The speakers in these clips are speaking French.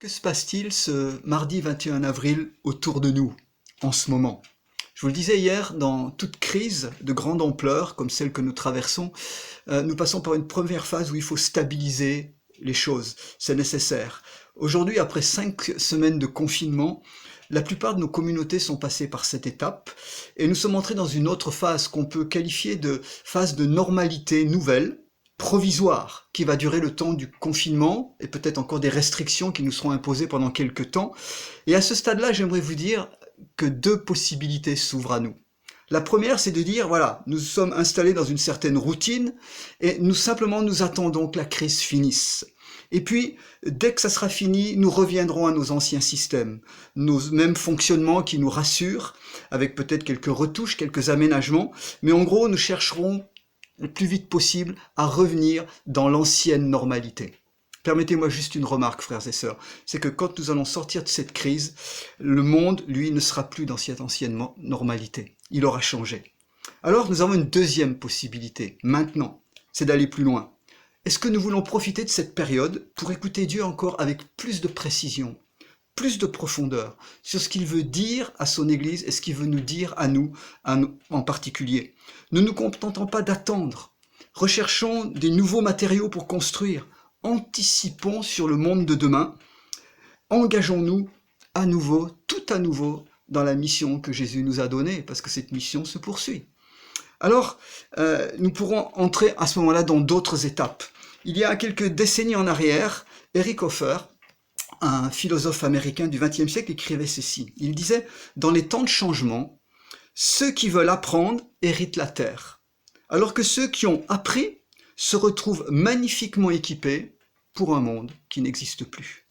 Que se passe-t-il ce mardi 21 avril autour de nous, en ce moment? Je vous le disais hier, dans toute crise de grande ampleur, comme celle que nous traversons, nous passons par une première phase où il faut stabiliser les choses. C'est nécessaire. Aujourd'hui, après 5 semaines de confinement, la plupart de nos communautés sont passées par cette étape et nous sommes entrés dans une autre phase qu'on peut qualifier de phase de normalité nouvelle, provisoire, qui va durer le temps du confinement et peut-être encore des restrictions qui nous seront imposées pendant quelques temps. Et à ce stade-là, j'aimerais vous dire que deux possibilités s'ouvrent à nous. La première, c'est de dire, voilà, nous sommes installés dans une certaine routine et nous attendons que la crise finisse. Et puis, dès que ça sera fini, nous reviendrons à nos anciens systèmes, nos mêmes fonctionnements qui nous rassurent, avec peut-être quelques retouches, quelques aménagements, mais en gros, nous chercherons le plus vite possible à revenir dans l'ancienne normalité. Permettez-moi juste une remarque, frères et sœurs, c'est que quand nous allons sortir de cette crise, le monde, lui, ne sera plus dans cette ancienne normalité. Il aura changé. Alors, nous avons une deuxième possibilité, maintenant, c'est d'aller plus loin. Est-ce que nous voulons profiter de cette période pour écouter Dieu encore avec plus de précision, plus de profondeur, sur ce qu'il veut dire à son Église et ce qu'il veut nous dire à nous en particulier? Ne nous contentons pas d'attendre, recherchons des nouveaux matériaux pour construire, anticipons sur le monde de demain, engageons-nous à nouveau, tout à nouveau, dans la mission que Jésus nous a donnée, parce que cette mission se poursuit. Alors, nous pourrons entrer à ce moment-là dans d'autres étapes. Il y a quelques décennies en arrière, Eric Hoffer, un philosophe américain du XXe siècle, écrivait ceci. Il disait, dans les temps de changement, ceux qui veulent apprendre héritent la terre, alors que ceux qui ont appris se retrouvent magnifiquement équipés pour un monde qui n'existe plus.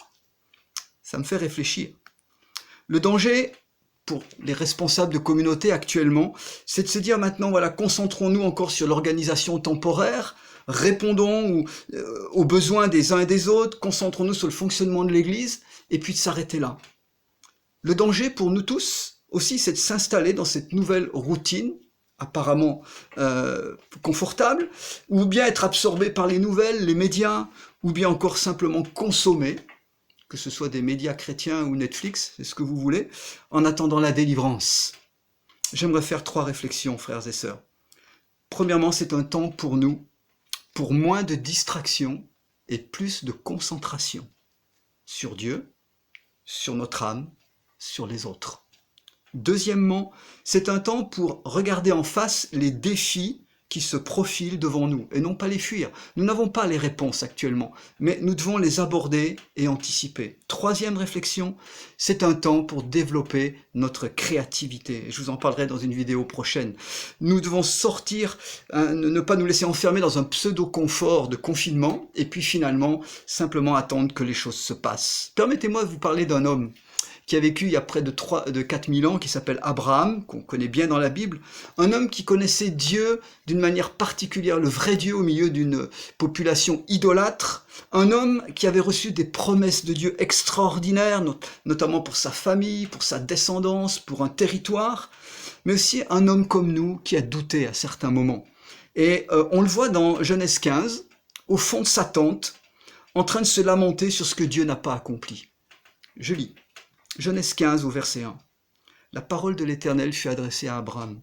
Ça me fait réfléchir. Le danger pour les responsables de communautés actuellement, c'est de se dire maintenant, voilà, concentrons-nous encore sur l'organisation temporaire, répondons aux besoins des uns et des autres, concentrons-nous sur le fonctionnement de l'Église, et puis de s'arrêter là. Le danger pour nous tous aussi, c'est de s'installer dans cette nouvelle routine, apparemment confortable, ou bien être absorbé par les nouvelles, les médias, ou bien encore simplement consommer, que ce soit des médias chrétiens ou Netflix, c'est ce que vous voulez, en attendant la délivrance. J'aimerais faire 3 réflexions, frères et sœurs. Premièrement, c'est un temps pour nous, pour moins de distraction et plus de concentration sur Dieu, sur notre âme, sur les autres. Deuxièmement, c'est un temps pour regarder en face les défis qui se profilent devant nous, et non pas les fuir. Nous n'avons pas les réponses actuellement, mais nous devons les aborder et anticiper. Troisième réflexion, c'est un temps pour développer notre créativité. Je vous en parlerai dans une vidéo prochaine. Nous devons sortir, ne pas nous laisser enfermer dans un pseudo-confort de confinement, et puis finalement, simplement attendre que les choses se passent. Permettez-moi de vous parler d'un homme qui a vécu il y a près de 4000 ans, qui s'appelle Abraham, qu'on connaît bien dans la Bible, un homme qui connaissait Dieu d'une manière particulière, le vrai Dieu au milieu d'une population idolâtre, un homme qui avait reçu des promesses de Dieu extraordinaires, notamment pour sa famille, pour sa descendance, pour un territoire, mais aussi un homme comme nous qui a douté à certains moments. Et on le voit dans Genèse 15, au fond de sa tente, en train de se lamenter sur ce que Dieu n'a pas accompli. Je lis. Genèse 15 au verset 1. La parole de l'Éternel fut adressée à Abraham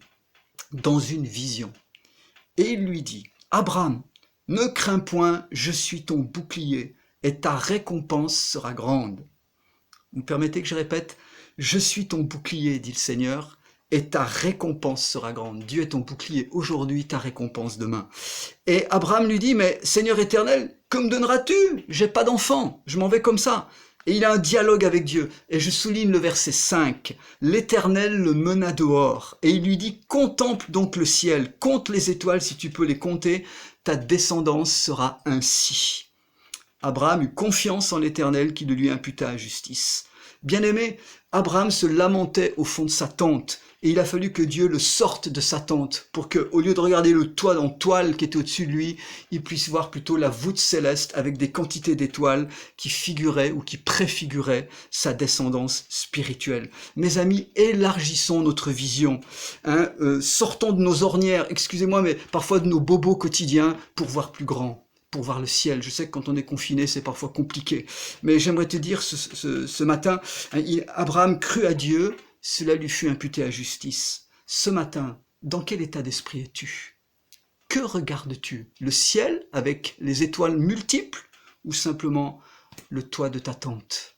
dans une vision. Et il lui dit, Abraham, ne crains point, je suis ton bouclier et ta récompense sera grande. Vous me permettez que je répète, je suis ton bouclier, dit le Seigneur, et ta récompense sera grande. Dieu est ton bouclier aujourd'hui, ta récompense demain. Et Abraham lui dit, mais Seigneur éternel, que me donneras-tu? J'ai pas d'enfant, je m'en vais comme ça. Et il a un dialogue avec Dieu. Et je souligne le verset 5. L'Éternel le mena dehors. Et il lui dit, contemple donc le ciel, compte les étoiles si tu peux les compter, ta descendance sera ainsi. Abraham eut confiance en l'Éternel qui le lui imputa à justice. Bien-aimé, Abraham se lamentait au fond de sa tente. Et il a fallu que Dieu le sorte de sa tente pour que, au lieu de regarder le toit en toile qui était au-dessus de lui, il puisse voir plutôt la voûte céleste avec des quantités d'étoiles qui figuraient ou qui préfiguraient sa descendance spirituelle. Mes amis, élargissons notre vision. Sortons de nos ornières, excusez-moi, mais parfois de nos bobos quotidiens pour voir plus grand. pour voir le ciel. Je sais que quand on est confiné, c'est parfois compliqué. Mais j'aimerais te dire ce matin, Abraham crut à Dieu, cela lui fut imputé à justice. Ce matin, dans quel état d'esprit es-tu? Que regardes-tu? Le ciel avec les étoiles multiples ou simplement le toit de ta tente?